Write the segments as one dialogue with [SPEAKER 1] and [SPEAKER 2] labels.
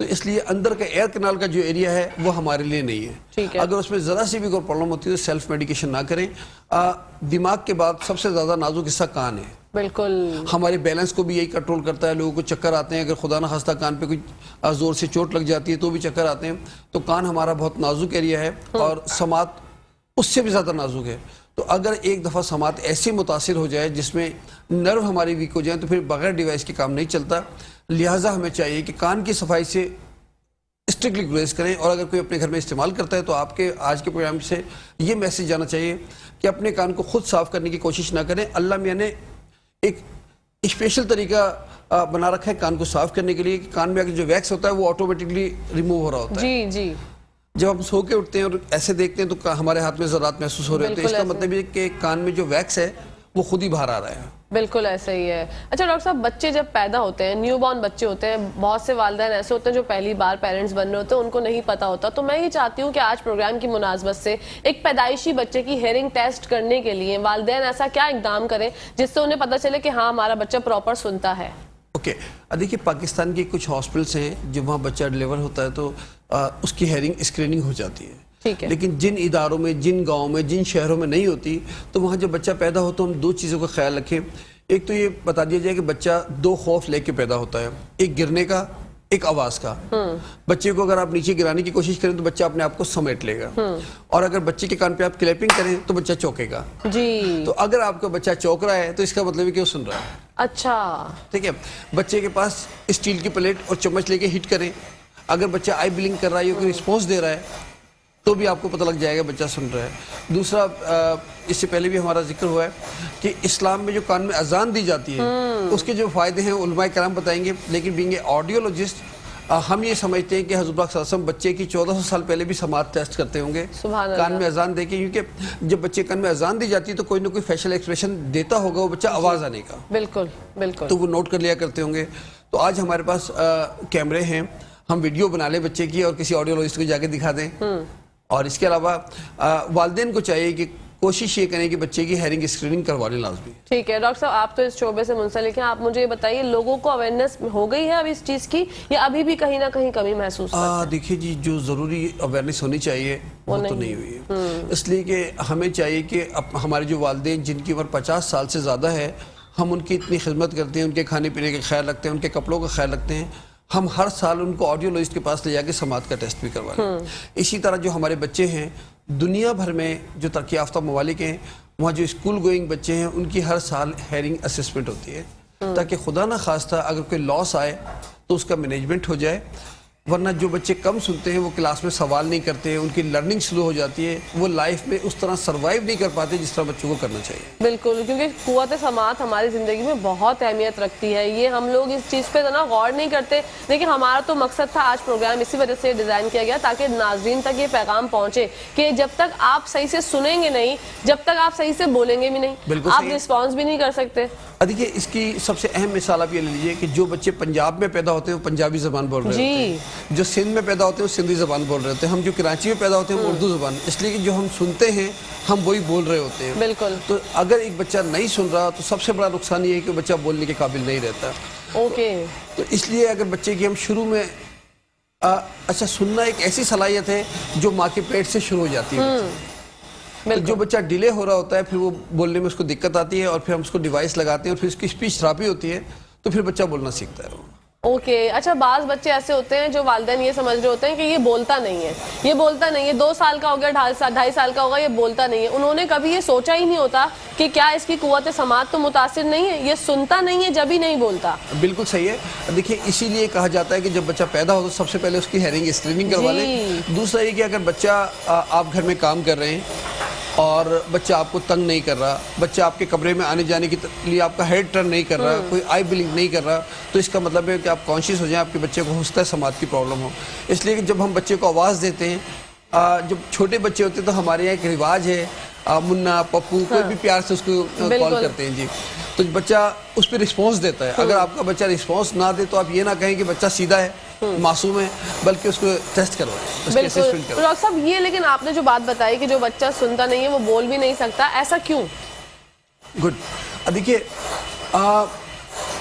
[SPEAKER 1] تو اس لیے اندر کا ایئر کینال کا جو ایریا ہے وہ ہمارے لیے نہیں
[SPEAKER 2] ٹھیک
[SPEAKER 1] ہے.
[SPEAKER 2] ہے.
[SPEAKER 1] اگر اس میں ذرا سی بھی کوئی پرابلم ہوتی ہے تو سیلف میڈیکیشن نہ کریں. دماغ کے بعد سب سے زیادہ نازک حصہ کان ہے.
[SPEAKER 2] بالکل.
[SPEAKER 1] ہمارے بیلنس کو بھی یہی کنٹرول کرتا ہے. لوگوں کو چکر آتے ہیں, اگر خدا نہ خواستہ کان پہ کوئی زور سے چوٹ لگ جاتی ہے تو بھی چکر آتے ہیں. تو کان ہمارا بہت نازک ایریا ہے اور سماعت اس سے بھی زیادہ نازک ہے. تو اگر ایک دفعہ سماعت ایسی متاثر ہو جائے جس میں نرو ہماری ویک ہو جائیں تو پھر بغیر ڈیوائس کے کام نہیں چلتا. لہٰذا ہمیں چاہیے کہ کان کی صفائی سے اسٹرکٹلی گریز کریں. اور اگر کوئی اپنے گھر میں استعمال کرتا ہے تو آپ کے آج کے پروگرام سے یہ میسیج جانا چاہیے کہ اپنے کان کو خود صاف کرنے کی کوشش نہ کریں. اللہ میاں نے ایک اسپیشل طریقہ بنا رکھا ہے کان کو صاف کرنے کے لیے کہ کان میں اگر جو ویکس ہوتا ہے وہ آٹومیٹکلی ریموو ہو رہا ہوتا ہے.
[SPEAKER 2] جی جی.
[SPEAKER 1] جب ہم سو کے اٹھتے ہیں اور ایسے دیکھتے ہیں تو ہمارے ہاتھ میں ذرات محسوس ہو رہے ہوتے ہیں. اس کا مطلب یہ کہ کان میں جو ویکس ہے وہ خود ہی باہر آ رہا ہے.
[SPEAKER 2] بالکل ایسا ہی ہے. اچھا ڈاکٹر صاحب, بچے جب پیدا ہوتے ہیں, نیو بورن بچے ہوتے ہیں, بہت سے والدین ایسے ہوتے ہیں جو پہلی بار پیرنٹس بن رہے ہوتے ہیں, ان کو نہیں پتا ہوتا. تو میں یہ چاہتی ہوں کہ آج پروگرام کی مناسبت سے ایک پیدائشی بچے کی ہیئرنگ ٹیسٹ کرنے کے لیے والدین ایسا کیا اقدام کریں جس سے انہیں پتا چلے کہ ہاں ہمارا بچہ پراپر سنتا ہے.
[SPEAKER 1] اوکے, دیکھیے پاکستان کے کچھ ہاسپٹلس ہیں جب وہاں بچہ ڈلیور ہوتا ہے تو اس کی ہیئرنگ اسکریننگ ہو جاتی ہے. لیکن جن اداروں میں, جن گاؤں میں, جن شہروں میں نہیں ہوتی تو وہاں جب بچہ پیدا ہو تو ہم دو چیزوں کا خیال رکھیں. ایک تو یہ بتا دیا جائے کہ بچہ دو خوف لے کے پیدا ہوتا ہے, ایک گرنے کا, ایک آواز کا. بچے کو اگر آپ نیچے گرانے کی کوشش کریں تو بچہ اپنے آپ کو سمیٹ لے گا, اور اگر بچے کے کان پہ آپ کلیپنگ کریں تو بچہ چوکے گا.
[SPEAKER 2] جی.
[SPEAKER 1] تو اگر آپ کا بچہ چوک رہا ہے تو اس کا مطلب ہے کہ وہ سن رہا ہے.
[SPEAKER 2] اچھا.
[SPEAKER 1] ٹھیک ہے. بچے کے پاس اسٹیل کی پلیٹ اور چمچ لے کے ہٹ کریں, اگر بچہ آئی بلنک کر رہا ہے یا کوئی رسپانس دے رہا ہے تو بھی آپ کو پتہ لگ جائے گا بچہ سن رہا ہے. دوسرا, اس سے پہلے بھی ہمارا ذکر ہوا ہے کہ اسلام میں جو کان میں اذان دی جاتی ہے اس کے جو فائدے ہیں علماء کرام بتائیں گے. لیکن بینگ اے آڈیولوجسٹ ہم یہ سمجھتے ہیں کہ حضرت پاک صلی اللہ علیہ وسلم بچے کی 1400 سال پہلے بھی سماعت ٹیسٹ کرتے ہوں گے کان میں اذان دے کے, کیونکہ جب بچے کان میں اذان دی جاتی ہے تو کوئی نہ کوئی فیشل ایکسپریشن دیتا ہوگا وہ بچہ آواز آنے کا.
[SPEAKER 2] بالکل بالکل.
[SPEAKER 1] تو وہ نوٹ کر لیا کرتے ہوں گے. تو آج ہمارے پاس کیمرے ہیں, ہم ویڈیو بنا لیں بچے کی اور کسی آڈیولوجسٹ کو جا کے دکھا دیں. اور اس کے علاوہ والدین کو چاہیے کہ کوشش یہ کریں کہ بچے کی ہیئرنگ اسکریننگ کروا لیں لازمی.
[SPEAKER 2] ٹھیک ہے ڈاکٹر صاحب, آپ تو اس شعبے سے منسلک ہیں, آپ مجھے یہ بتائیے لوگوں کو اویئرنیس ہو گئی ہے اب اس چیز کی یا ابھی بھی کہیں نہ کہیں کمی محسوس کرتے ہیں؟
[SPEAKER 1] دیکھیے جی, جو ضروری اویئرنیس ہونی چاہیے وہ تو نہیں ہوئی ہے. اس لیے کہ ہمیں چاہیے کہ ہمارے جو والدین جن کی عمر 50 سال سے زیادہ ہے, ہم ان کی اتنی خدمت کرتے ہیں, ان کے کھانے پینے کا خیال رکھتے ہیں, ان کے کپڑوں کا خیال رکھتے ہیں. ہم ہر سال ان کو آڈیولوجسٹ کے پاس لے جا کے سماعت کا ٹیسٹ بھی کروا لیں. اسی طرح جو ہمارے بچے ہیں دنیا بھر میں جو ترقی یافتہ ممالک ہیں وہاں جو اسکول گوئنگ بچے ہیں ان کی ہر سال ہیئرنگ اسسمنٹ ہوتی ہے تاکہ خدا نہ خواستہ اگر کوئی لاس آئے تو اس کا مینجمنٹ ہو جائے. ورنہ جو بچے کم سنتے ہیں وہ کلاس میں سوال نہیں کرتے, ان کی لرننگ سلو ہو جاتی ہے, وہ لائف میں اس طرح سروائیو نہیں کر پاتے جس طرح بچوں کو کرنا چاہیے.
[SPEAKER 2] بالکل, کیونکہ قوت سماعت ہماری زندگی میں بہت اہمیت رکھتی ہے. یہ ہم لوگ اس چیز پہ اتنا غور نہیں کرتے, لیکن ہمارا تو مقصد تھا آج پروگرام اسی وجہ سے ڈیزائن کیا گیا تاکہ ناظرین تک یہ پیغام پہنچے کہ جب تک آپ صحیح سے سنیں گے نہیں, جب تک آپ صحیح سے بولیں گے بھی نہیں, آپ رسپانس بھی نہیں کر سکتے.
[SPEAKER 1] دیکھیے اس کی سب سے اہم مثال آپ یہ لے لیجیے کہ جو بچے پنجاب میں پیدا ہوتے ہیں وہ پنجابی زبان بول رہے ہوتے ہیں, جو سندھ میں پیدا ہوتے ہیں وہ سندھی زبان بول رہے ہوتے ہیں, ہم جو کراچی میں پیدا ہوتے ہیں وہ اردو زبان. اس لیے کہ جو ہم سنتے ہیں ہم وہی بول رہے ہوتے ہیں.
[SPEAKER 2] بالکل.
[SPEAKER 1] تو اگر ایک بچہ نہیں سن رہا تو سب سے بڑا نقصان یہ ہے کہ بچہ بولنے کے قابل نہیں رہتا.
[SPEAKER 2] اوکے.
[SPEAKER 1] تو اس لیے اگر بچے کی ہم شروع میں اچھا سننا ایک ایسی صلاحیت ہے جو ماں کے پیٹ سے شروع ہو جاتی ہے. جو بچہ ڈیلے ہو رہا ہوتا ہے پھر وہ بولنے میں اس کو دقت آتی ہے اور پھر ہم اس کو ڈیوائس لگاتے ہیں اور پھر اس کی اسپیچ تھراپی ہوتی ہے تو پھر بچہ بولنا سیکھتا ہے.
[SPEAKER 2] اوکے. اچھا, بعض بچے ایسے ہوتے ہیں جو والدین یہ سمجھ رہے ہوتے ہیں کہ یہ بولتا نہیں ہے, یہ بولتا نہیں ہے, 2 سال کا ہو گیا, 2.5 سال کا ہوگا, یہ بولتا نہیں ہے. انہوں نے کبھی یہ سوچا ہی نہیں ہوتا کہ کیا اس کی قوت سماعت تو متاثر نہیں ہے, یہ سنتا نہیں ہے جب ہی نہیں بولتا. بالکل
[SPEAKER 1] صحیح ہے. دیکھیے اسی لیے کہا جاتا ہے کہ جب بچہ پیدا ہو تو سب سے پہلے اس کی ہیئرنگ اسکریننگ کروا لیں. دوسرا یہ کہ اگر بچہ آپ گھر میں کام کر رہے ہیں اور بچہ آپ کو تنگ نہیں کر رہا, بچہ آپ کے کمرے میں آنے جانے کے لیے آپ کا ہیڈ ٹرن نہیں کر رہا, کوئی آئی بلنک نہیں کر رہا, تو اس کا مطلب ہے کہ آپ کانشیس ہو جائیں آپ کے بچے کو حسنِ سماعت کی پرابلم ہو. اس لیے کہ جب ہم بچے کو آواز دیتے ہیں, جب چھوٹے بچے ہوتے ہیں تو ہمارے یہاں ایک رواج ہے منا پپو, کوئی بھی پیار سے اس کو کال کرتے ہیں جی, تو بچہ اس پہ رسپانس دیتا ہے. اگر آپ کا بچہ رسپانس نہ دے تو آپ یہ نہ کہیں کہ بچہ سیدھا ہے, معصوم ہے, بلکہ اس کو ٹیسٹ کروائیں.
[SPEAKER 2] بالکل ڈاکٹر صاحب, یہ لیکن آپ نے جو بات بتائی کہ جو بچہ سنتا نہیں ہے وہ بول بھی نہیں سکتا, ایسا کیوں؟
[SPEAKER 1] گڈ. دیکھیے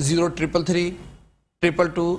[SPEAKER 1] 0333 222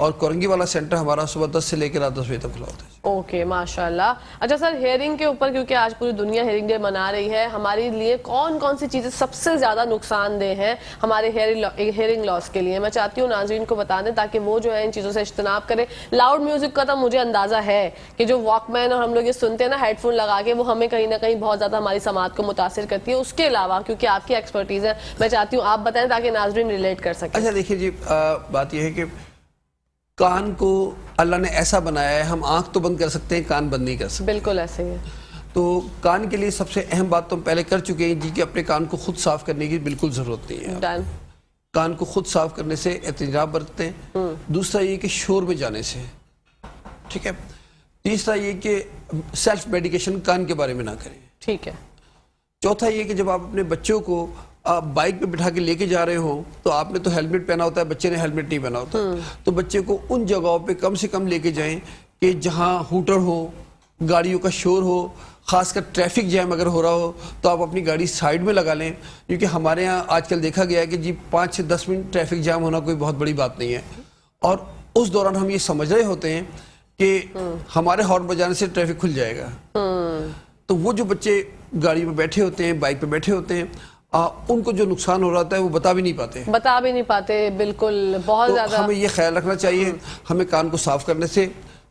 [SPEAKER 1] اور کورنگی والا سینٹر ہمارا صبح 10 سے لے کے رات 10 بجے تک کھلا ہوتا ہے.
[SPEAKER 2] اوکے ماشاءاللہ. اچھا سر, ہیئرنگ کے اوپر, کیونکہ آج پوری دنیا ہیئرنگ ڈے منا رہی ہے, ہمارے لیے کون کون سی چیزیں سب سے زیادہ نقصان دہ ہیں ہمارے ہیئرنگ لاس کے لیے؟ میں چاہتی ہوں ناظرین کو بتا دیں تاکہ وہ جو ہے ان چیزوں سے اجتناب کریں. لاؤڈ میوزک کا تو مجھے اندازہ ہے کہ جو واک مین اور ہم لوگ یہ سنتے ہیں نا ہیڈ فون لگا کے, وہ ہمیں کہیں نہ کہیں بہت زیادہ ہماری سماعت کو متاثر کرتی ہے. اس کے علاوہ کیونکہ آپ کی ایکسپرٹیز ہے, میں چاہتی ہوں آپ بتائیں تاکہ ناظرین ریلیٹ کر سکیں.
[SPEAKER 1] اچھا دیکھیے جی, بات یہ ہے کہ کان کو اللہ نے ایسا بنایا ہے, ہم آنکھ تو بند کر سکتے ہیں, کان بند نہیں کر سکتے.
[SPEAKER 2] بالکل ایسے ہی ہے.
[SPEAKER 1] تو کان کے لیے سب سے اہم بات تو ہم پہلے کر چکے ہیں جی, کہ اپنے کان کو خود صاف کرنے کی بالکل ضرورت نہیں ہے.
[SPEAKER 2] ڈن.
[SPEAKER 1] کان کو خود صاف کرنے سے احتجاج برتتے ہیں. دوسرا یہ کہ شور میں جانے سے, ٹھیک ہے. تیسرا یہ کہ سیلف میڈیکیشن کان کے بارے میں نہ کریں.
[SPEAKER 2] ٹھیک ہے.
[SPEAKER 1] چوتھا یہ کہ جب آپ اپنے بچوں کو بائک پہ بٹھا کے لے کے جا رہے ہوں تو آپ نے تو ہیلمٹ پہنا ہوتا ہے, بچے نے ہیلمٹ نہیں پہنا ہوتا, تو بچے کو ان جگہوں پہ کم سے کم لے کے جائیں کہ جہاں ہوٹر ہو, گاڑیوں کا شور ہو, خاص کر ٹریفک جیم اگر ہو رہا ہو تو آپ اپنی گاڑی سائیڈ میں لگا لیں. کیونکہ ہمارے ہاں آج کل دیکھا گیا ہے کہ جی 5 سے 10 منٹ ٹریفک جام ہونا کوئی بہت بڑی بات نہیں ہے, اور اس دوران ہم یہ سمجھ رہے ہوتے ہیں کہ ہمارے ہارن بجانے سے ٹریفک کھل جائے گا. تو وہ جو بچے گاڑی پہ بیٹھے ہوتے ہیں, بائک پہ بیٹھے ہوتے ہیں, ان کو جو نقصان ہو رہا ہے وہ بتا بھی نہیں پاتے.
[SPEAKER 2] بالکل, بہت زیادہ.
[SPEAKER 1] ہمیں یہ خیال رکھنا چاہیے, ہمیں کان کو صاف کرنے سے,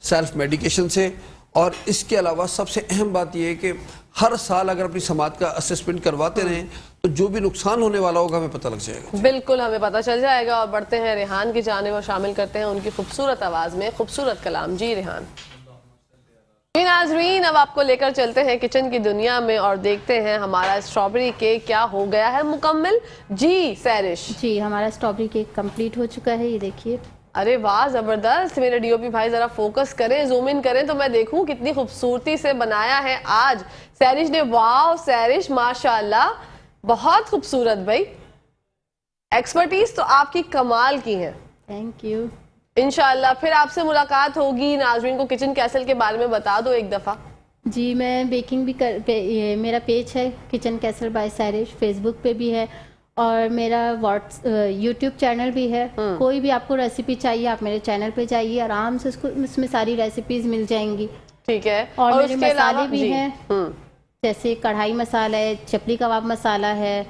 [SPEAKER 1] سیلف میڈیکیشن سے, اور اس کے علاوہ سب سے اہم بات یہ ہے کہ ہر سال اگر اپنی سماعت کا اسسمنٹ کرواتے رہیں تو جو بھی نقصان ہونے والا ہوگا ہمیں پتہ لگ جائے گا.
[SPEAKER 2] بالکل ہمیں پتہ چل جائے گا. اور بڑھتے ہیں ریحان کی جانب اور شامل کرتے ہیں ان کی خوبصورت آواز میں خوبصورت کلام. جی ریحان. جی ناظرین, اب آپ کو لے کر چلتے ہیں کچن کی دنیا میں اور دیکھتے ہیں ہمارا اسٹرابری کیک کیا ہو گیا ہے مکمل. جی سیرش.
[SPEAKER 3] جی ہمارا اسٹرابری کیک کمپلیٹ ہو چکا ہے, یہ دیکھیے.
[SPEAKER 2] ارے واہ زبردست. میرے ڈی او پی بھائی ذرا فوکس کریں, زوم ان کریں تو میں دیکھوں کتنی خوبصورتی سے بنایا ہے آج سیرش نے. واو سیرش ماشاءاللہ بہت خوبصورت. بھائی ایکسپرٹیز تو آپ کی کمال کی ہیں.
[SPEAKER 3] Thank you.
[SPEAKER 2] انشاءاللہ پھر آپ سے ملاقات ہوگی. ناظرین کو کچن کیسل کے بارے میں بتا دو ایک دفعہ.
[SPEAKER 3] جی میں بیکنگ بھی میرا پیج ہے کچن کیسل بائی سیرش, فیس بک پہ بھی ہے, اور میرا یوٹیوب چینل بھی ہے. کوئی بھی آپ کو ریسیپی چاہیے آپ میرے چینل پہ جائیے, آرام سے اس میں ساری ریسیپیز مل جائیں گی.
[SPEAKER 2] ٹھیک ہے.
[SPEAKER 3] اور میرے مسالے بھی ہیں, جیسے کڑھائی مسالہ ہے, چپلی کباب مسالہ ہے,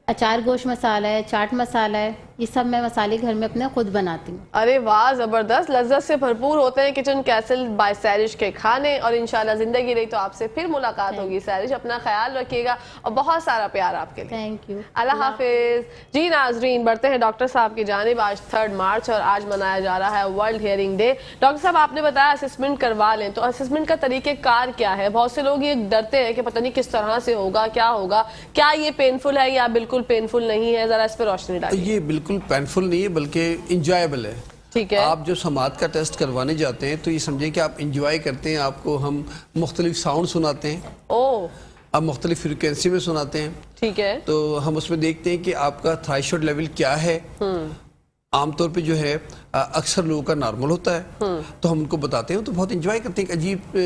[SPEAKER 3] اچار گوشت مسالہ ہے, چاٹ مسالہ ہے. یہ سب میں مسالے گھر میں اپنے خود بناتی ہوں.
[SPEAKER 2] ارے واہ زبردست. لذت سے بھرپور ہوتے ہیں کچن کیسل بائی سیرش کے کھانے, اور انشاءاللہ زندگی رہی تو آپ سے پھر ملاقات ہوگی. سیرش اپنا خیال رکھیے گا اور بہت سارا پیار آپ کے لیے.
[SPEAKER 3] Thank you.
[SPEAKER 2] اللہ حافظ. جی ناظرین, بڑھتے ہیں ڈاکٹر صاحب کی جانب. آج 3 مارچ اور آج منایا جا رہا ہے ورلڈ ہیئرنگ ڈے. ڈاکٹر صاحب آپ نے بتایا اسسمنٹ کروا لیں, تو اسسمنٹ کا طریقہ کار کیا ہے؟ بہت سے لوگ یہ ڈرتے ہیں کہ پتہ نہیں کس طرح سے ہوگا, کیا ہوگا, کیا یہ پینفل ہے یا بالکل پینفل نہیں ہے؟ ذرا اس پہ روشنی ڈالیے.
[SPEAKER 1] یہ بالکل پینفل نہیں ہے بلکہ انجوائبل ہے.
[SPEAKER 2] ٹھیک ہے.
[SPEAKER 1] آپ جو سماعت کا ٹیسٹ کروانے جاتے ہیں تو یہ سمجھیں کہ آپ انجوائے کرتے ہیں. آپ کو ہم مختلف ساؤنڈ سناتے ہیں, آپ مختلف فریکوینسی میں سناتے ہیں.
[SPEAKER 2] ٹھیک ہے. تو
[SPEAKER 1] ہم اس میں دیکھتے ہیں کہ آپ کا تھرائشولڈ لیول کیا ہے. عام طور پہ جو ہے اکثر لوگوں کا نارمل ہوتا ہے, تو ہم ان کو بتاتے ہیں, تو بہت انجوائے کرتے ہیں. عجیب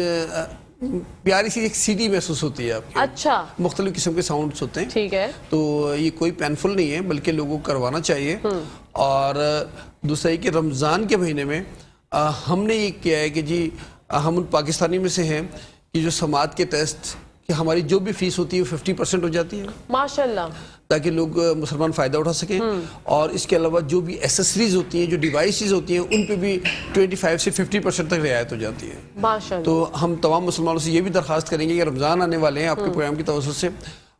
[SPEAKER 1] پیاری سی ایک سیٹی محسوس ہوتی ہے آپ کی.
[SPEAKER 2] اچھا.
[SPEAKER 1] مختلف قسم کے ساؤنڈز ہوتے ہیں.
[SPEAKER 2] ٹھیک ہے. تو
[SPEAKER 1] یہ کوئی پینفل نہیں ہے بلکہ لوگوں کو کروانا چاہیے. اور دوسرا یہ کہ رمضان کے مہینے میں ہم نے یہ کیا ہے کہ جی ہم ان پاکستانی میں سے ہیں کہ جو سماعت کے ٹیسٹ کہ ہماری جو بھی فیس ہوتی ہے وہ 50% ہو جاتی ہے
[SPEAKER 2] ماشاءاللہ,
[SPEAKER 1] تاکہ لوگ مسلمان فائدہ اٹھا سکیں. اور اس کے علاوہ جو بھی ایسیسریز ہوتی ہیں, جو ڈیوائسز ہوتی ہیں, ان پہ بھی 25 سے 50% تک رعایت ہو جاتی ہے
[SPEAKER 2] ماشاءاللہ.
[SPEAKER 1] تو ہم تمام مسلمانوں سے یہ بھی درخواست کریں گے کہ رمضان آنے والے ہیں, آپ کے پروگرام کی توسط سے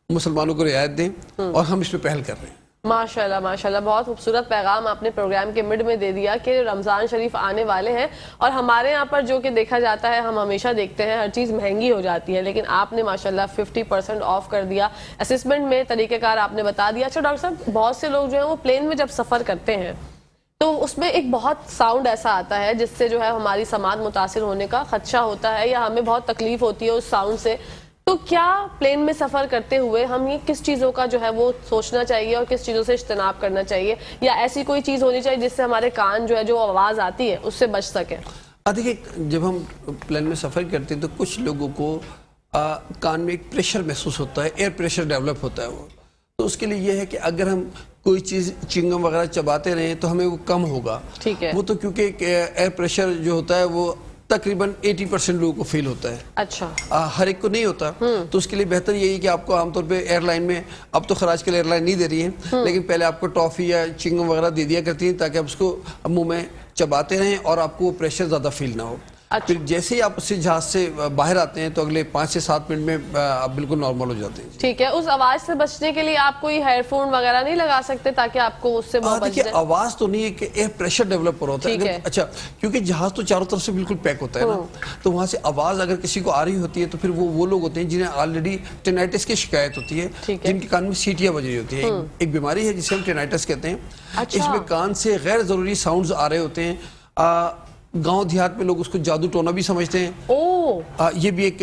[SPEAKER 1] مسلمانوں کو رعایت دیں, اور ہم اس پہ پہل کر رہے ہیں.
[SPEAKER 2] ماشاءاللہ ماشاءاللہ, بہت خوبصورت پیغام آپ نے پروگرام کے مڈ میں دے دیا کہ رمضان شریف آنے والے ہیں, اور ہمارے یہاں پر جو کہ دیکھا جاتا ہے, ہم ہمیشہ دیکھتے ہیں ہر چیز مہنگی ہو جاتی ہے, لیکن آپ نے ماشاءاللہ 50% آف کر دیا. اسسمنٹ میں طریقہ کار آپ نے بتا دیا. اچھا ڈاکٹر صاحب, بہت سے لوگ جو ہیں وہ پلین میں جب سفر کرتے ہیں تو اس میں ایک بہت ساؤنڈ ایسا آتا ہے جس سے جو ہے ہماری سماعت متاثر ہونے کا خدشہ ہوتا ہے, یا ہمیں بہت تکلیف ہوتی ہے اس ساؤنڈ سے. تو کیا پلین میں سفر کرتے ہوئے ہم یہ کس چیزوں کا جو ہے وہ سوچنا چاہیے اور کس چیزوں سے اجتناب کرنا چاہیے, یا ایسی کوئی چیز ہونی چاہیے جس سے ہمارے کان جو ہے جو آواز آتی ہے اس سے بچ سکے؟
[SPEAKER 1] دیکھیے, جب ہم پلین میں سفر کرتے ہیں تو کچھ لوگوں کو کان میں ایک پریشر محسوس ہوتا ہے, ایئر پریشر ڈیولپ ہوتا ہے وہ. تو اس کے لیے یہ ہے کہ اگر ہم کوئی چیز چنگم وغیرہ چباتے رہیں تو ہمیں وہ کم ہوگا.
[SPEAKER 2] ٹھیک ہے.
[SPEAKER 1] وہ تو کیونکہ ایئر پریشر جو ہوتا ہے وہ تقریباً 80% لوگوں کو فیل ہوتا ہے.
[SPEAKER 2] اچھا.
[SPEAKER 1] ہر ایک کو نہیں ہوتا. تو اس کے لیے بہتر یہی کہ آپ کو عام طور پہ ایئر لائن میں, اب تو خراج کے لیے ایئر لائن نہیں دے رہی ہے, لیکن پہلے آپ کو ٹافی یا چنگم وغیرہ دے دیا کرتی ہیں تاکہ آپ اس کو منہ میں چباتے رہیں اور آپ کو وہ پریشر زیادہ فیل نہ ہو. پھر جیسے ہی آپ اس جہاز سے باہر آتے ہیں تو اگلے 5 سے 7 منٹ میں آپ بالکل نارمل ہو جاتے ہیں.
[SPEAKER 2] ٹھیک ہے. اس آواز سے بچنے کے لیے آپ کوئی ہیڈ فون وغیرہ نہیں لگا سکتے تاکہ آپ کو اس سے بچ
[SPEAKER 1] دیکھیے آواز تو نہیں ہے کہ ایئر پریشر ڈیولپ ہو رہا ہوتا ہے. اچھا کیونکہ جہاز تو چاروں طرف سے بالکل پیک ہوتا ہے نا, تو وہاں سے آواز اگر کسی کو آ رہی ہوتی ہے تو پھر وہ لوگ ہوتے ہیں جنہیں آلریڈی ٹینائٹس کی شکایت ہوتی ہے, جن کے کان میں سیٹیاں بج رہی ہوتی ہیں. ایک بیماری ہے جسے ہم ٹینائٹس کہتے ہیں. اس میں کان سے غیر ضروری ساؤنڈز آ رہے ہوتے ہیں. گاؤں دیہات میں لوگ اس کو جادو ٹونا بھی سمجھتے ہیں. یہ بھی ایک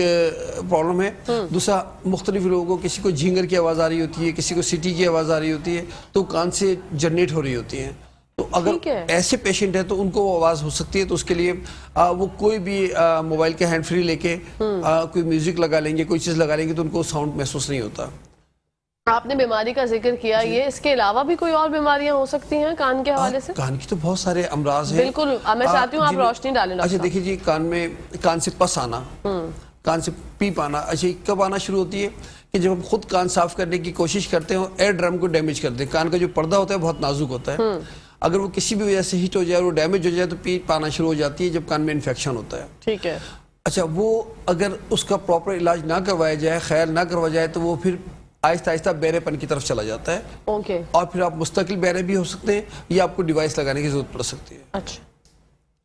[SPEAKER 1] پرابلم ہے. دوسرا مختلف لوگوں کو, کسی کو جھینگر کی آواز آ رہی ہوتی ہے, کسی کو سیٹی کی آواز آ رہی ہوتی ہے, تو کان سے جنریٹ ہو رہی ہوتی ہیں. تو اگر ایسے پیشنٹ ہیں تو ان کو آواز ہو سکتی ہے, تو اس کے لیے وہ کوئی بھی موبائل کے ہینڈ فری لے کے کوئی میوزک لگا لیں گے, کوئی چیز لگا لیں گے تو ان کو ساؤنڈ محسوس نہیں ہوتا.
[SPEAKER 2] آپ نے بیماری کا ذکر کیا, یہ اس کے علاوہ بھی کوئی اور بیماریاں ہو سکتی ہیں کان کے حوالے سے؟
[SPEAKER 1] کان کی تو بہت سارے امراض ہیں.
[SPEAKER 2] بالکل, میں چاہتی ہوں آپ روشنی ڈالیں.
[SPEAKER 1] اچھا دیکھیے جی, کان سے پس آنا, کان سے پیپ آنا. اچھا کب آنا شروع ہوتی ہے کہ جب ہم خود کان صاف کرنے کی کوشش کرتے ہیں, ایئر ڈرم کو ڈیمیج کرتے ہیں. کان کا جو پردہ ہوتا ہے بہت نازک ہوتا ہے, اگر وہ کسی بھی وجہ سے ہٹ ہو جائے اور وہ ڈیمیج ہو جائے تو پیپ آنا شروع ہو جاتی ہے جب کان میں انفیکشن ہوتا ہے.
[SPEAKER 2] ٹھیک ہے.
[SPEAKER 1] اچھا وہ اگر اس کا پراپر علاج نہ کروایا جائے, خیال نہ کروایا جائے, تو وہ پھر آہستہ آہستہ بہرے پن کی طرف چلا جاتا ہے. اور پھر آپ مستقل بہرے بھی ہو سکتے ہیں یا آپ کو ڈیوائس لگانے کی ضرورت پڑ سکتی ہے.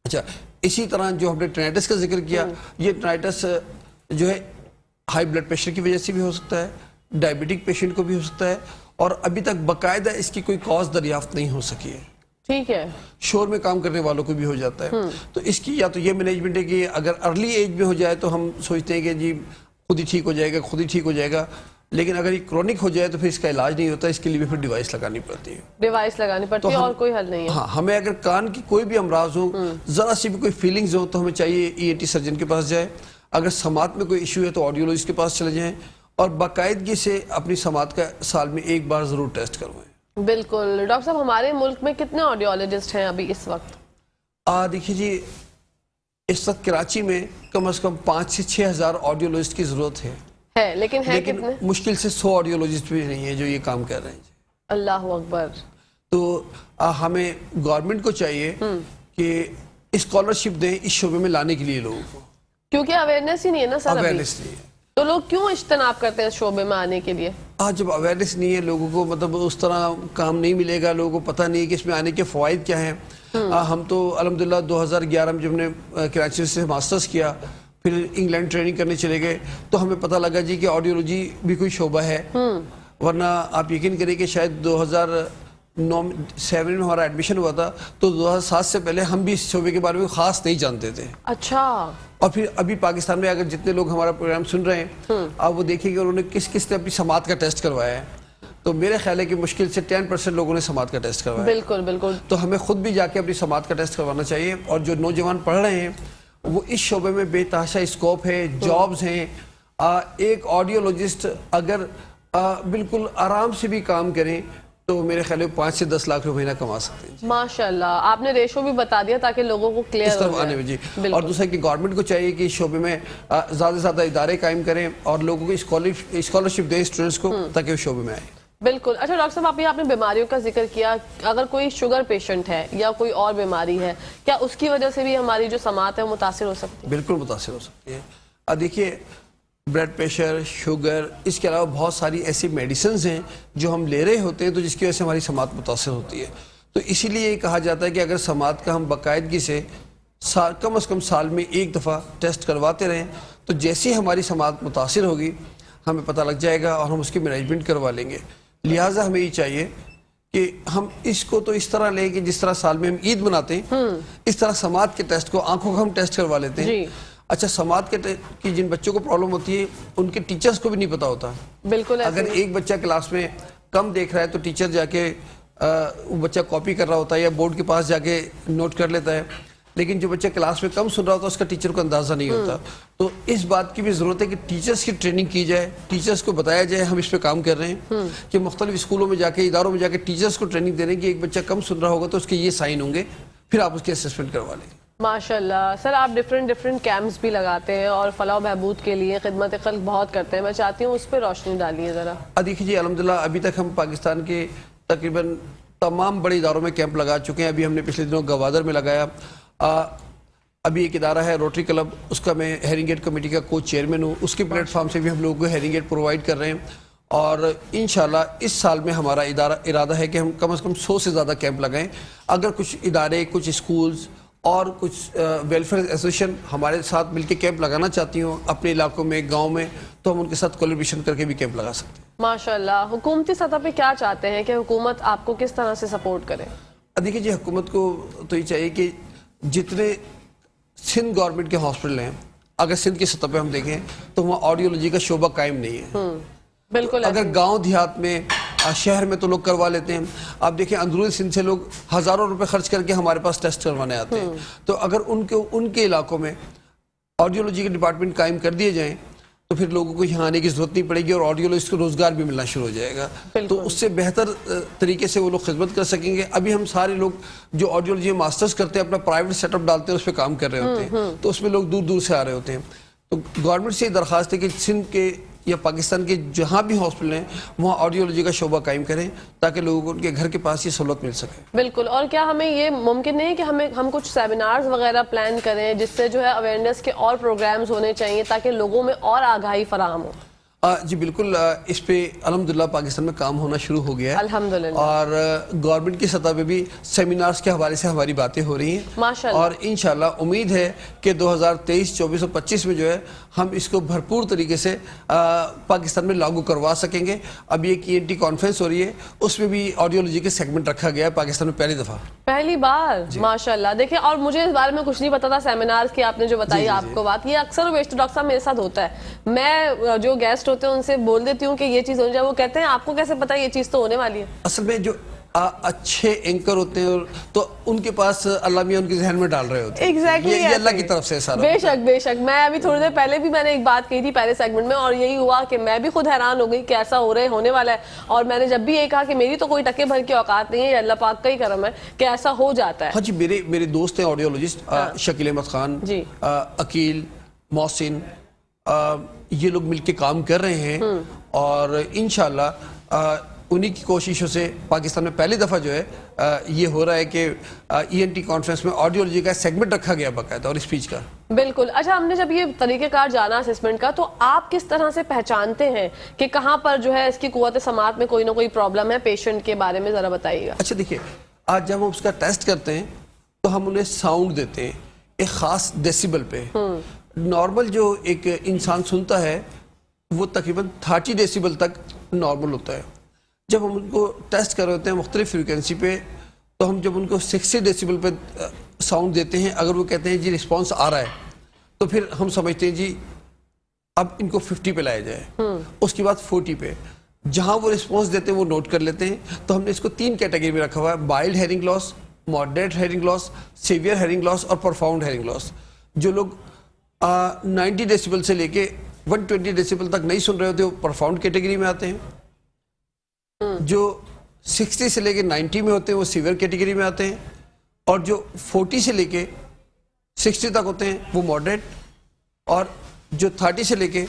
[SPEAKER 1] اچھا اسی طرح جو ہم نے ٹینائٹس کا ذکر کیا, یہ ٹینائٹس جو ہے ہائی بلڈ پریشر کی وجہ سے بھی ہو سکتا ہے, ڈائبٹک پیشنٹ کو بھی ہو سکتا ہے, اور ابھی تک باقاعدہ اس کی کوئی کاز دریافت نہیں ہو سکی ہے.
[SPEAKER 2] ٹھیک ہے.
[SPEAKER 1] شور میں کام کرنے والوں کو بھی ہو جاتا ہے. تو اس کی یا تو یہ مینجمنٹ ہے کہ اگر ارلی ایج میں ہو جائے تو ہم سوچتے ہیں کہ جی خود ہی ٹھیک ہو جائے گا, خود ہی ٹھیک ہو جائے گا, لیکن اگر یہ کرونک ہو جائے تو پھر اس کا علاج نہیں ہوتا, اس کے لیے بھی پھر ڈیوائس لگانی پڑتی ہے.
[SPEAKER 2] ڈیوائس لگانی پڑتی ہے اور کوئی حل نہیں ہے.
[SPEAKER 1] ہاں, ہمیں اگر کان کی کوئی بھی امراض ہوں, ذرا سی بھی کوئی فیلنگز ہوں, تو ہمیں چاہیے ENT سرجن کے پاس جائے. اگر سماعت میں کوئی ایشو ہے تو آڈیولوجسٹ کے پاس چلے جائیں, اور باقاعدگی سے اپنی سماعت کا سال میں ایک بار ضرور ٹیسٹ کروائیں.
[SPEAKER 2] بالکل. ڈاکٹر صاحب ہمارے ملک میں کتنے آڈیولوجسٹ ہیں ابھی اس وقت؟
[SPEAKER 1] دیکھیے جی, اس وقت کراچی میں کم از کم 5 سے 6 ہزار آڈیولوجسٹ کی ضرورت ہے,
[SPEAKER 2] لیکن کتنے؟
[SPEAKER 1] مشکل سے 100 آڈیولوجسٹ بھی نہیں ہیں جو یہ کام کر رہے ہیں.
[SPEAKER 2] اللہ اکبر.
[SPEAKER 1] تو ہمیں گورنمنٹ کو چاہیے کہ اسکالرشپ دیں اس شعبے میں لانے کے لیے لوگوں کو,
[SPEAKER 2] کیونکہ اویئرنیس ہی نہیں ہے نا سر.
[SPEAKER 1] اویئرنیس نہیں ہے
[SPEAKER 2] تو لوگ کیوں اجتناب کرتے ہیں اس شعبے میں آنے کے لیے؟
[SPEAKER 1] جب اویئرنیس نہیں ہے لوگوں کو, مطلب اس طرح کام نہیں ملے گا, لوگوں کو پتہ نہیں ہے کہ اس میں آنے کے فوائد کیا ہیں. ہم تو الحمدللہ 2011 میں جب نے کراچی سے ماسٹرز کیا, پھر انگلینڈ ٹریننگ کرنے چلے گئے, تو ہمیں پتہ لگا جی کہ آڈیولوجی بھی کوئی شعبہ ہے. ورنہ آپ یقین کریں کہ شاید 2007 میں ہمارا ایڈمیشن ہوا تھا, تو 2007 سے پہلے ہم بھی اس شعبے کے بارے میں خاص نہیں جانتے تھے.
[SPEAKER 2] اچھا.
[SPEAKER 1] اور پھر ابھی پاکستان میں اگر جتنے لوگ ہمارا پروگرام سن رہے ہیں, آپ وہ دیکھیں کہ انہوں نے کس کس نے اپنی سماعت کا ٹیسٹ کروایا ہے, تو میرے خیال ہے کہ مشکل سے 10% لوگوں نے سماعت کا ٹیسٹ کروایا.
[SPEAKER 2] بالکل بالکل.
[SPEAKER 1] تو ہمیں خود بھی جا کے اپنی سماعت کا ٹیسٹ کروانا چاہیے. اور جو نوجوان پڑھ رہے ہیں وہ اس شعبے میں بے تحاشا اسکوپ ہے, جابز ہیں. ایک آڈیولوجسٹ اگر بالکل آرام سے بھی کام کریں تو میرے خیال ہے 5 سے 10 لاکھ روپے مہینہ کما سکتے ہیں.
[SPEAKER 2] ماشاءاللہ, آپ نے ریشو بھی بتا دیا تاکہ لوگوں کو کلیئر
[SPEAKER 1] اس طرف آنے میں. جی, اور دوسرا کہ گورنمنٹ کو چاہیے کہ اس شعبے میں زیادہ سے زیادہ ادارے قائم کریں اور لوگوں کو اسکالرشپ دیں اسٹوڈنٹس کو, تاکہ وہ شعبے میں آئیں.
[SPEAKER 2] بالکل. اچھا ڈاکٹر صاحب, آپ نے بیماریوں کا ذکر کیا, اگر کوئی شوگر پیشنٹ ہے یا کوئی اور بیماری ہے, کیا اس کی وجہ سے بھی ہماری جو سماعت ہے وہ متاثر ہو سکتی ہے؟
[SPEAKER 1] بالکل متاثر ہو سکتی ہے. دیکھیے بلڈ پریشر, شوگر, اس کے علاوہ بہت ساری ایسی میڈیسنز ہیں جو ہم لے رہے ہوتے ہیں تو جس کی وجہ سے ہماری سماعت متاثر ہوتی ہے. تو اسی لیے یہ کہا جاتا ہے کہ اگر سماعت کا ہم باقاعدگی سے کم از کم سال میں ایک دفعہ ٹیسٹ کرواتے رہیں, تو جیسے ہی ہماری سماعت متاثر ہوگی ہمیں پتہ لگ جائے گا اور ہم اس کی مینجمنٹ کروا لیں گے. لہٰذا ہمیں یہ چاہیے کہ ہم اس کو تو اس طرح لیں کہ جس طرح سال میں ہم عید مناتے ہیں, اس طرح سماعت کے ٹیسٹ کو, آنکھوں کا ہم ٹیسٹ کروا لیتے ہیں. اچھا, سماعت کی جن بچوں کو پرابلم ہوتی ہے ان کے ٹیچرز کو بھی نہیں پتا ہوتا.
[SPEAKER 2] بالکل.
[SPEAKER 1] اگر ایک بچہ کلاس میں کم دیکھ رہا ہے تو ٹیچر جا کے وہ بچہ کاپی کر رہا ہوتا ہے یا بورڈ کے پاس جا کے نوٹ کر لیتا ہے. لیکن جو بچہ کلاس میں کم سن رہا ہوتا ہے اس کا ٹیچر کو اندازہ نہیں ہوتا. تو اس بات کی بھی ضرورت ہے کہ ٹیچرز کی ٹریننگ کی جائے, ٹیچرز کو بتایا جائے ہم اس پہ کام کر رہے ہیں کہ مختلف اسکولوں میں جا کے, اداروں میں جا کے ٹیچرز کو ٹریننگ دے رہے ہیں کہ ایک بچہ کم سن رہا ہوگا تو اس کے یہ سائن ہوں گے, پھر آپ اس کی اسسمنٹ کروا لیں.
[SPEAKER 2] ماشاء اللہ. سر آپ ڈفرینٹ کیمپس بھی لگاتے ہیں اور فلاح و بہبود کے لیے خدمت خلق بہت کرتے ہیں, میں چاہتی ہوں اس پہ روشنی ڈالیے ذرا.
[SPEAKER 1] دیکھیے جی الحمدللہ ابھی تک ہم پاکستان کے تقریباً تمام بڑے اداروں میں کیمپ لگا چکے ہیں. ابھی ہم نے پچھلے دنوں گوادر میں لگایا. ابھی ایک ادارہ ہے روٹری کلب, اس کا میں ہیرنگ ایڈ کمیٹی کا کو چیئرمین ہوں, اس کے پلیٹ فارم سے بھی ہم لوگوں کو ہیرنگ ایڈ پرووائڈ کر رہے ہیں. اور انشاءاللہ اس سال میں ہمارا ارادہ ہے کہ ہم کم از کم 100 سے زیادہ کیمپ لگائیں. اگر کچھ ادارے, کچھ اسکولز اور کچھ ویلفیئر ایسوسیشن ہمارے ساتھ مل کے کیمپ لگانا چاہتی ہوں اپنے علاقوں میں, گاؤں میں, تو ہم ان کے ساتھ کولیبریشن کر کے بھی کیمپ لگا سکتے ہیں.
[SPEAKER 2] ماشاءاللہ. حکومتی سطح پہ کیا چاہتے ہیں کہ حکومت آپ کو کس طرح سے سپورٹ کرے؟
[SPEAKER 1] دیکھیے جی حکومت کو تو یہ چاہیے کہ جتنے سندھ گورنمنٹ کے ہاسپٹل ہیں, اگر سندھ کی سطح پہ ہم دیکھیں تو وہاں آڈیولوجی کا شعبہ قائم نہیں ہے.
[SPEAKER 2] بالکل.
[SPEAKER 1] اگر گاؤں دیہات میں, شہر میں تو لوگ کروا لیتے ہیں. آپ دیکھیں اندرونی سندھ سے لوگ ہزاروں روپے خرچ کر کے ہمارے پاس ٹیسٹ کروانے آتے ہیں. تو اگر ان کے علاقوں میں آڈیولوجی کے ڈپارٹمنٹ قائم کر دیے جائیں تو پھر لوگوں کو یہاں آنے کی ضرورت نہیں پڑے گی اور آڈیولوجسٹ کو روزگار بھی ملنا شروع ہو جائے گا. تو اس سے بہتر طریقے سے وہ لوگ خدمت کر سکیں گے. ابھی ہم سارے لوگ جو آڈیولوجی میں ماسٹرز کرتے ہیں اپنا پرائیویٹ سیٹ اپ ڈالتے ہیں, اس پہ کام کر رہے ہوتے ہیں, تو اس میں لوگ دور دور سے آ رہے ہوتے ہیں. تو گورنمنٹ سے یہ درخواست ہے کہ سندھ کے یا پاکستان کے جہاں بھی ہاسپٹل ہیں وہاں آڈیولوجی کا شعبہ قائم کریں تاکہ لوگوں کو ان کے گھر کے پاس یہ سہولت مل سکے.
[SPEAKER 2] بالکل. اور کیا ہمیں یہ ممکن نہیں کہ ہم کچھ سیمینارز وغیرہ پلان کریں جس سے جو ہے اویئرنیس کے اور پروگرامز ہونے چاہیے تاکہ لوگوں میں اور آگاہی فراہم ہو؟
[SPEAKER 1] جی بالکل, اس پہ الحمدللہ پاکستان میں کام ہونا شروع ہو گیا ہے
[SPEAKER 2] الحمدللہ,
[SPEAKER 1] اور گورنمنٹ کی سطح پہ بھی سیمینارز کے حوالے سے ہماری باتیں ہو رہی ہیں
[SPEAKER 2] ماشاءاللہ.
[SPEAKER 1] اور انشاءاللہ امید ہے کہ 2023, 24 اور 25 میں جو ہے ہم اس کو بھرپور طریقے سے پاکستان میں لاگو کروا سکیں گے. ابھی ایک ENT کانفرنس ہو رہی ہے, اس میں بھی آڈیولوجی کے سیگمنٹ رکھا گیا ہے پاکستان میں پہلی دفعہ,
[SPEAKER 2] پہلی بار. ماشاءاللہ. دیکھیں, اور مجھے اس بارے میں کچھ نہیں پتا تھا سیمینارز کی, آپ نے جو بتائی آپ کو بات, یہ اکثر و بیشتر ڈاکٹر صاحب میرے ساتھ ہوتا ہے. میں جو گیسٹ ہوتے ہیں ان سے بول دیتی ہوں کہ یہ چیز ہو جائے, وہ کہتے ہیں آپ کو کیسے پتا یہ چیز تو ہونے والی ہے.
[SPEAKER 1] اصل میں جو اچھے اینکر ہوتے ہیں تو ان کے پاس اللہ میاں ان کے ذہن میں ڈال رہے ہوتے ہیں. یہ اللہ کی طرف سے سارا.
[SPEAKER 2] بے شک بے شک. میں ابھی تھوڑی دیر پہلے بھی میں نے ایک بات کہی تھی پہلے سیگمنٹ میں, اور یہی ہوا کہ میں بھی خود حیران ہو گئی کہ ایسا ہونے والا ہے. اور میں نے جب بھی یہ کہا کہ میری تو کوئی ٹکے بھر کی اوقات نہیں ہے, یہ اللہ پاک کا ہی کرم ہے کہ ایسا ہو جاتا ہے.
[SPEAKER 1] ہاں جی, میرے دوست ہیں آڈیولوجسٹ, شکیل احمد خان, عقیل, محسن, یہ لوگ مل کے کام کر رہے ہیں اور انشاءاللہ انہی کی کوششوں سے پاکستان میں پہلی دفعہ جو ہے یہ ہو رہا ہے کہ ENT کانفرنس میں آڈیولوجی کا سیگمنٹ رکھا گیا باقاعدہ اور اسپیچ کا.
[SPEAKER 2] بالکل. اچھا, ہم نے جب یہ طریقہ کار جانا اسسمنٹ کا, تو آپ کس طرح سے پہچانتے ہیں کہ کہاں پر جو ہے اس کی قوت سماعت میں کوئی نہ کوئی پرابلم ہے؟ پیشنٹ کے بارے میں ذرا بتائیے گا.
[SPEAKER 1] اچھا دیکھیے, آج جب ہم اس کا ٹیسٹ کرتے ہیں تو ہم انہیں ساؤنڈ دیتے ہیں ایک خاص ڈیسیبل پہ. نارمل جو ایک انسان سنتا ہے وہ تقریباً 30 ڈیسیبل تک نارمل ہوتا ہے. جب ہم ان کو ٹیسٹ کر رہے ہوتے ہیں مختلف فریکوینسی پہ, تو ہم جب ان کو 60 ڈیسیبل پہ ساؤنڈ دیتے ہیں, اگر وہ کہتے ہیں جی رسپانس آ رہا ہے, تو پھر ہم سمجھتے ہیں جی اب ان کو 50 پہ لایا جائے. اس کے بعد 40 پہ جہاں وہ رسپانس دیتے ہیں وہ نوٹ کر لیتے ہیں. تو ہم نے اس کو 3 کیٹیگری میں رکھا ہوا ہے: مائلڈ ہیئرنگ لاس, ماڈریٹ ہیئرنگ لاس, سیویئر ہیئرنگ لاس اور پرفاؤنڈ ہیئرنگ لاس. جو لوگ 90 ڈیسیبل سے لے کے 120 ڈیسیبل تک نہیں سن رہے ہوتے وہ پرفاؤنڈ کیٹیگری میں آتے ہیں. جو 60 سے لے کے 90 میں ہوتے ہیں وہ سیویئر کیٹیگری میں آتے ہیں, اور جو 40 سے لے کے 60 تک ہوتے ہیں وہ ماڈریٹ, اور جو 30 سے لے کے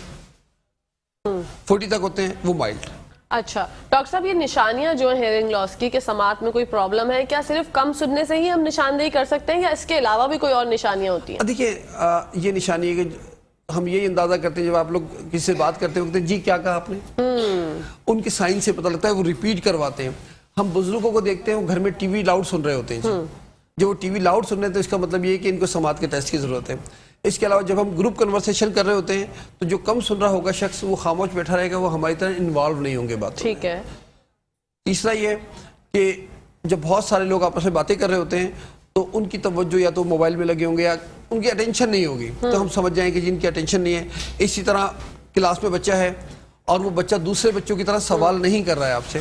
[SPEAKER 1] 40 تک ہوتے ہیں وہ مائلڈ.
[SPEAKER 2] اچھا ڈاکٹر صاحب, یہ نشانیاں جو ہیں ہیئرنگ لاس کی کہ سماعت میں کوئی پرابلم ہے, کیا صرف کم سننے سے ہی ہم نشاندہی کر سکتے ہیں یا اس کے علاوہ بھی کوئی اور نشانیاں ہوتی ہیں؟
[SPEAKER 1] دیکھیے یہ نشانی ہے کہ ہم یہی اندازہ کرتے ہیں جب آپ لوگ کسی سے بات کرتے ہیں جی کیا کہا آپ نے, ان کے سائن سے پتہ لگتا ہے, وہ ریپیٹ کرواتے ہیں. ہم بزرگوں کو دیکھتے ہیں وہ گھر میں ٹی وی لاؤڈ سن رہے ہوتے ہیں, جب وہ ٹی وی لاؤڈ سن رہے ہیں تو اس کا مطلب یہ ہے کہ ان کو سماعت کے ٹیسٹ کی ضرورت ہے. اس کے علاوہ جب ہم گروپ کنورسیشن کر رہے ہوتے ہیں تو جو کم سن رہا ہوگا شخص وہ خاموش بیٹھا رہے گا, وہ ہماری طرح انوالو نہیں ہوں گے بات.
[SPEAKER 2] ٹھیک ہے.
[SPEAKER 1] تیسرا یہ کہ جب بہت سارے لوگ آپس میں باتیں کر رہے ہوتے ہیں تو ان کی توجہ یا تو موبائل میں لگے ہوں گے یا ان کی اٹینشن نہیں ہوگی, تو ہم سمجھ جائیں کہ جن کی اٹینشن نہیں ہے. اسی طرح کلاس میں بچہ ہے اور وہ بچہ دوسرے بچوں کی طرح سوال نہیں کر رہا ہے آپ سے,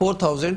[SPEAKER 1] 4000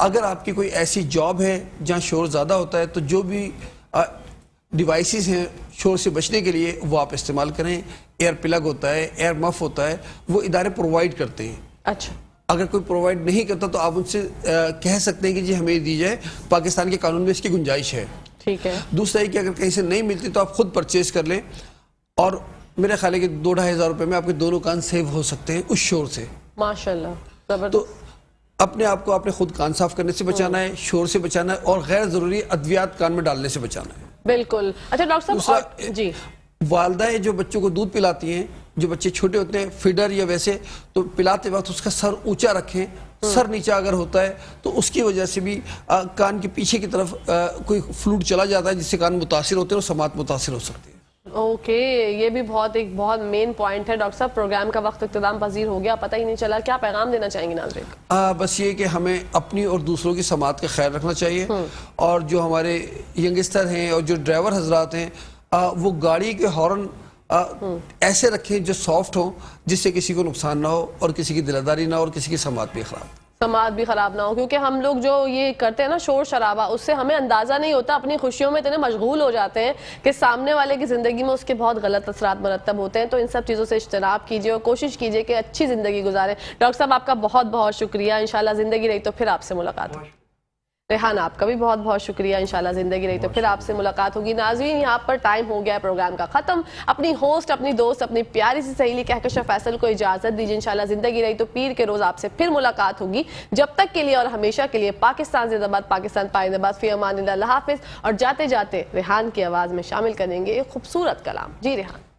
[SPEAKER 1] اگر آپ کی کوئی ایسی جاب ہے جہاں شور زیادہ ہوتا ہے تو جو بھی ڈیوائسز ہیں شور سے بچنے کے لیے وہ آپ استعمال کریں. ایئر پلگ ہوتا ہے, ایئر مف ہوتا ہے, وہ ادارے پرووائڈ کرتے ہیں.
[SPEAKER 2] اچھا,
[SPEAKER 1] اگر کوئی پرووائڈ نہیں کرتا تو آپ ان سے کہہ سکتے ہیں کہ جی ہمیں دی جائے, پاکستان کے قانون میں اس کی گنجائش ہے.
[SPEAKER 2] ٹھیک ہے.
[SPEAKER 1] دوسرا یہ کہ اگر کہیں سے نہیں ملتی تو آپ خود پرچیز کر لیں, اور میرا خیال ہے کہ 2-2.5 ہزار روپے میں آپ کے دونوں کان سیو ہو سکتے ہیں اس شور سے.
[SPEAKER 2] ماشاءاللہ,
[SPEAKER 1] تو
[SPEAKER 2] زبردست.
[SPEAKER 1] اپنے آپ کو اپنے خود کان صاف کرنے سے بچانا ہے, شور سے بچانا ہے, اور غیر ضروری ادویات کان میں ڈالنے سے بچانا ہے.
[SPEAKER 2] بالکل. اچھا ڈاکٹر صاحب, جی
[SPEAKER 1] والدہ جو بچوں کو دودھ پلاتی ہیں, جو بچے چھوٹے ہوتے ہیں فیڈر یا ویسے, تو پلاتے وقت اس کا سر اونچا رکھیں. سر نیچا اگر ہوتا ہے تو اس کی وجہ سے بھی کان کے پیچھے کی طرف کوئی فلوئڈ چلا جاتا ہے جس سے کان متاثر ہوتے ہیں اور سماعت متاثر ہو سکتی ہے.
[SPEAKER 2] اوکے, یہ بھی ایک بہت مین پوائنٹ ہے. ڈاکٹر صاحب پروگرام کا وقت اختتام پذیر ہو گیا, پتہ ہی نہیں چلا, کیا پیغام دینا چاہیں گے ناظرین کو؟
[SPEAKER 1] بس یہ کہ ہمیں اپنی اور دوسروں کی سماعت کا خیال رکھنا چاہیے, اور جو ہمارے ینگسٹر ہیں اور جو ڈرائیور حضرات ہیں وہ گاڑی کے ہارن ایسے رکھیں جو سافٹ ہوں, جس سے کسی کو نقصان نہ ہو اور کسی کی دلداری نہ ہو اور کسی کی سماعت بھی خراب
[SPEAKER 2] سماعت بھی خراب نہ ہو. کیونکہ ہم لوگ جو یہ کرتے ہیں نا شور شرابہ, اس سے ہمیں اندازہ نہیں ہوتا, اپنی خوشیوں میں اتنے مشغول ہو جاتے ہیں کہ سامنے والے کی زندگی میں اس کے بہت غلط اثرات مرتب ہوتے ہیں. تو ان سب چیزوں سے اجتناب کیجئے اور کوشش کیجئے کہ اچھی زندگی گزاریں. ڈاکٹر صاحب آپ کا بہت بہت شکریہ, انشاءاللہ زندگی رہی تو پھر آپ سے ملاقات ہوگی. ریحان آپ کا بھی بہت بہت شکریہ, انشاءاللہ زندگی رہی تو پھر آپ سے ملاقات ہوگی. ناظرین یہاں پر ٹائم ہو گیا ہے پروگرام کا ختم. اپنی ہوسٹ, اپنی دوست, اپنی پیاری سی سہیلی کہکشاں فیصل کو اجازت دیجیے. انشاءاللہ زندگی رہی تو پیر کے روز آپ سے پھر ملاقات ہوگی. جب تک کے لیے اور ہمیشہ کے لیے پاکستان زندہ باد, پاکستان پائندہ باد, فی امان اللہ, اللہ حافظ. اور جاتے جاتے ریحان کی آواز میں شامل کریں گے ایک خوبصورت کلام. جی ریحان.